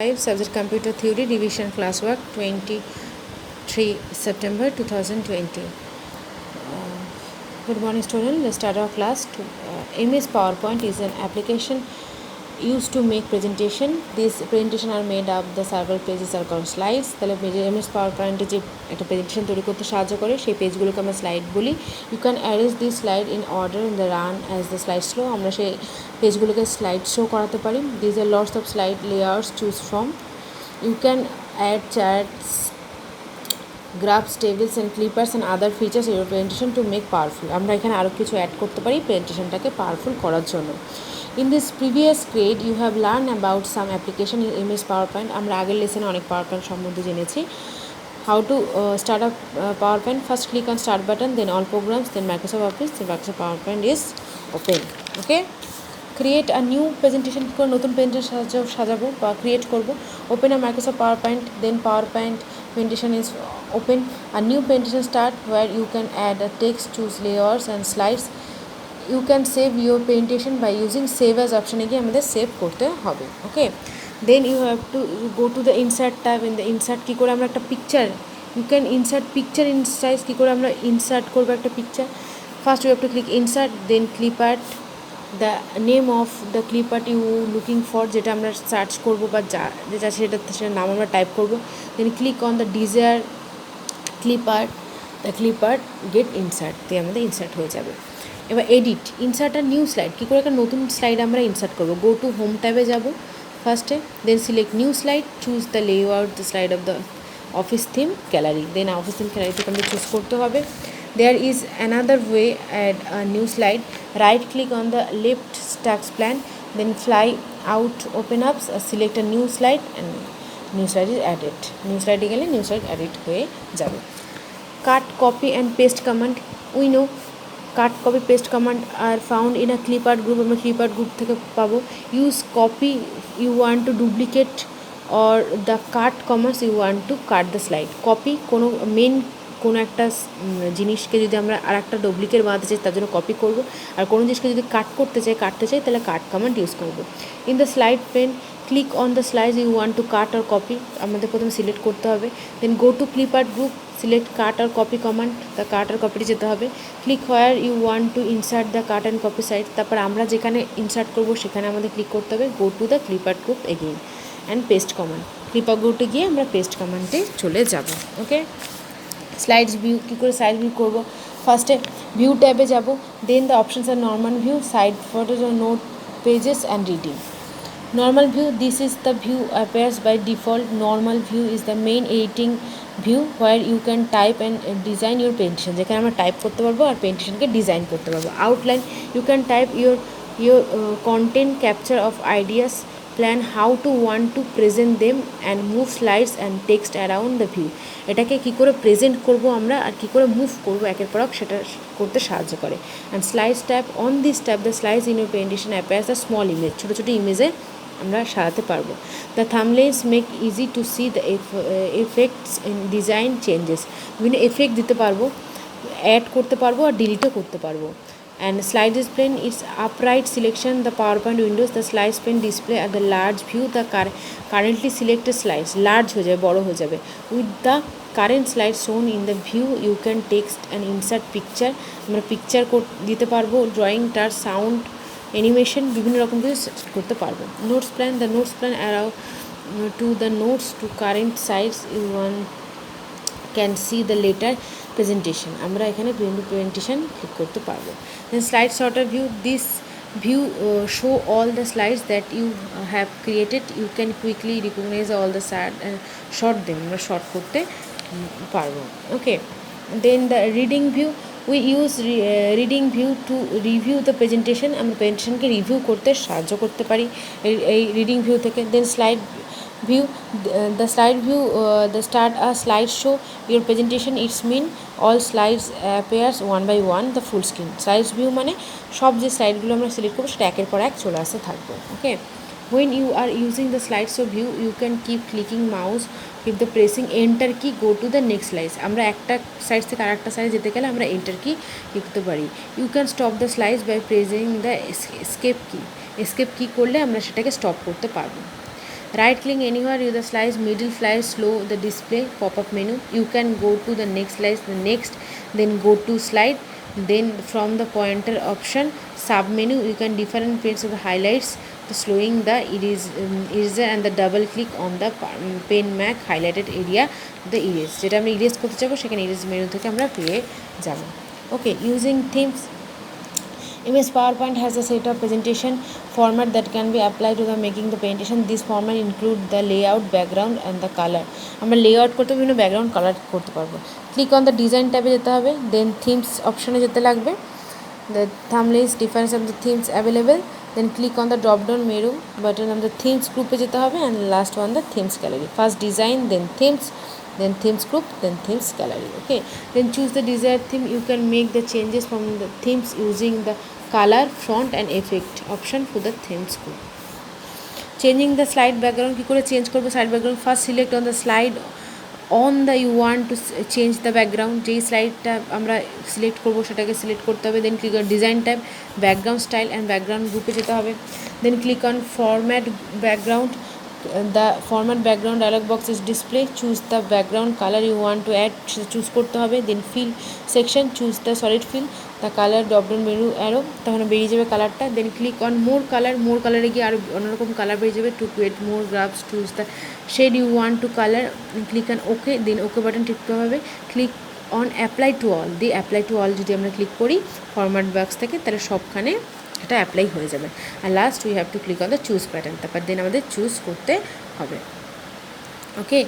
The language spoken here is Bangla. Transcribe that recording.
5 subject computer theory revision classwork 23 September 2020. Good morning student. Let's start our class. MS PowerPoint is an application used to make presentation. These presentation are made up the several pages are called slides. তাহলে MS PowerPoint যে একটা প্রেজেন্টেশন তৈরি করতে সাহায্য করে সেই পেজগুলোকে আমরা স্লাইড বলি. You can arrange this slide in order in the run as the slide show. আমরা সেই পেজগুলোকে স্লাইড শো করাতে পারি. These are lots of slide layouts choose from. You can add charts, graphs, tables and clippers and other features in your presentation to make powerful. আমরা এখানে আরো কিছু অ্যাড করতে পারি প্রেজেন্টেশনটাকে পাওয়ারফুল করার জন্য. In this previous grade you have learned about some application in MS PowerPoint. আমরা আগের লেসনে অনেক PowerPoint সম্বন্ধে জেনেছি. How to start up PowerPoint. First click on start button, then all programs, then Microsoft Office, then Microsoft PowerPoint is open. Okay. Create a new presentation. নতুন প্রেজেন্টেশন সাজাবো বা ক্রিয়েট করব. Open a Microsoft PowerPoint, then PowerPoint presentation is open. A new presentation start where you can add a text, choose layers and slides. You can save your presentation by using save as option. গিয়ে আমাদের সেভ করতে হবে. ওকে, then you have to go to the insert tab. in the insert কি করে আমরা একটা picture, you can insert picture in size. কি করে আমরা ইনসার্ট করব একটা picture? First you have to click insert, then clip art, the name of the clip art you looking for, যেটা আমরা সার্চ করব বা যেটা সেটার নাম আমরা টাইপ করব. then click on the desired clip art, the clip art get insert. দিয়ে আমাদের ইনসার্ট হয়ে যাবে. এবার এডিট, ইনসার্ট আর নিউ স্লাইড. কী করে একটা নতুন স্লাইড আমরা ইনসার্ট করবো? গো টু হোম ট্যাবে যাব ফার্স্টে, then select new slide, choose the layout the slide of the Office theme gallery. Then Office theme gallery থেকে আমাদের চুজ করতে হবে. There is another way add a new slide. Right click on the left task plan, then fly out open ups, select a new slide and new slide is added. New স্লাইডে গেলে নিউ স্লাইড অ্যাডেড হয়ে যাবে. Cut copy and paste command. We know cut copy paste command are found in a clip art group. আমরা ক্লিপ আর্ট গ্রুপ থেকে পাবো. Use copy you want to duplicate or the cut commands you want to cut the slide. Copy কোনো মেন কোনো একটা জিনিসকে যদি আমরা আর একটা ডুপ্লিকেট বানাতে চাই তার জন্য কপি করব, আর কোনো জিনিসকে যদি কাটতে চাই তাহলে কাট কমান্ড ইউজ করব. In the slide pane click on the slide you want to cut or copy. আমাদের প্রথমে সিলেক্ট করতে হবে. Then go to clip art group, select cut or copy command, the cut or কপিটি যেতে হবে. Click where you want to insert the cut and copy side. তারপর আমরা যেখানে ইনসার্ট করবো সেখানে আমাদের ক্লিক করতে হবে. Go to the clip art group again and paste command. Clip art গ্রুপে গিয়ে আমরা পেস্ট কমান্ডে চলে যাব. ওকে, স্লাইডস ভিউ. কী করে স্লাইড ভিউ করবো? ফার্স্টে ভিউ ট্যাবে যাব, then the options or normal view, side photos or note pages and reading. Normal view, this is the view appears by default. Normal view is the main editing view where you can type and design your presentation. যেখানে আমরা টাইপ করতে পারবো আর প্রেজেন্টেশনকে ডিজাইন করতে পারবো. Outline, you can type your content, capture of ideas, plan how to want to present them and move slides and text around the view. এটাকে কী করে প্রেজেন্ট করব আমরা আর কী করে মুভ করবো একের পর এক সেটা করতে সাহায্য করে. And slides tab, on this tab the slides in your presentation appears the small image. ছোটো ছোটো ইমেজে আমরা সাজাতে পারবো. The thumbnails make easy to see the effects in design changes. বিভিন্ন এফেক্ট দিতে পারবো, অ্যাড করতে পারবো আর ডিলিটও করতে পারবো. And slide display its upright selection the PowerPoint windows. The slide pane display আর the large view the currently selected slides. Large হয়ে যাবে, বড়ো হয়ে যাবে. With the current slide shown in the view you can text and insert picture. আমরা পিকচার দিতে পারবো, ড্রয়িং, টাচ, সাউন্ড, অ্যানিমেশন, বিভিন্ন রকম কিছু করতে পারবো. Notes plan, the notes plan allow to the notes to current sites you one can see the later presentation. আমরা এখানে প্রেজেন্টেশন ক্লিক করতে পারবো. Then slide sorter view, this view show all the slides that you have created. You can quickly recognise all the sort them. আমরা শর্ট করতে পারবো. Okay, then the reading view, we use reading view to review the presentation. আমরা প্রেজেন্টেশনকে রিভিউ করতে সাহায্য করতে পারি এই রিডিং ভিউ থেকে. Then slide view, the slide view the start a slide show your presentation. It's mean all slides appears one by one the full screen. Slides view মানে সব যে স্লাইডগুলো আমরা সিলেক্ট করবো সেটা একের পর এক চলে আসতে থাকবো. ওকে, when you are using the slideshow view you can keep clicking mouse with the pressing enter key go to the next slides. আমরা একটা সাইড থেকে আরেকটা সাইডে যেতে গেলে আমরা এন্টার কি লিখতে পারি. you can stop the slides by pressing the escape key. escape key করলে আমরা সেটাকে স্টপ করতে পারবো. Right click anywhere you the slice middle slice slow the display pop-up menu. You can go to the next slice, the next, then go to slide, then from the pointer option sub menu you can different paints of the highlights, the slowing the eraser and the double click on the pen mark highlighted area the erase, যেটা আমরা ইরেজ করতে যাবো সেখানে ইরেজ মেনু থেকে আমরা পেয়ে যাব। Okay, using themes MS PowerPoint has a set of presentation format that can be applied to the making the presentation. This format include the layout, background and the color. আমরা layout করতে বিভিন্ন background color করতে পারবো। Click on the design ট্যাবে যেতে হবে, then themes অপশনে যেতে লাগবে, the thumbnails difference of the themes available, then click on the drop down menu button on the themes group যেতে হবে, and last one the themes gallery. First design, then themes, then themes group, then themes gallery. Okay, then choose the desired theme. You can make the changes from the themes using the color, font and effect option for the themes group. Changing the slide background কি করে চেঞ্জ করব slide background? First select on the slide on the you want to change the background, যেই স্লাইডটা আমরা সিলেক্ট করব সেটাকে সিলেক্ট করতে হবে, then click on design tab, background style and background গ্রুপে যেতে হবে, then click on format background. The format background dialog box is display. Choose the background color you want to add, choose করতে হবে, then fill section choose the solid fill, the color drop down menu arrow তখন বেরিয়ে যাবে কালারটা, then click on more color, more কালারে গিয়ে আরও অন্যরকম কালার বেরিয়ে যাবে, to create more graphs choose the shade you want to color, click on OK, then OK button টিপতে হবে, click on apply to all, the apply to all যদি আমরা ক্লিক করি ফরম্যাট বক্স থেকে তাহলে সবখানে এটা অ্যাপ্লাই হয়ে যাবে। আর last we have to click on the choose pattern, তারপর দেন আমাদের চুজ করতে হবে। ওকে।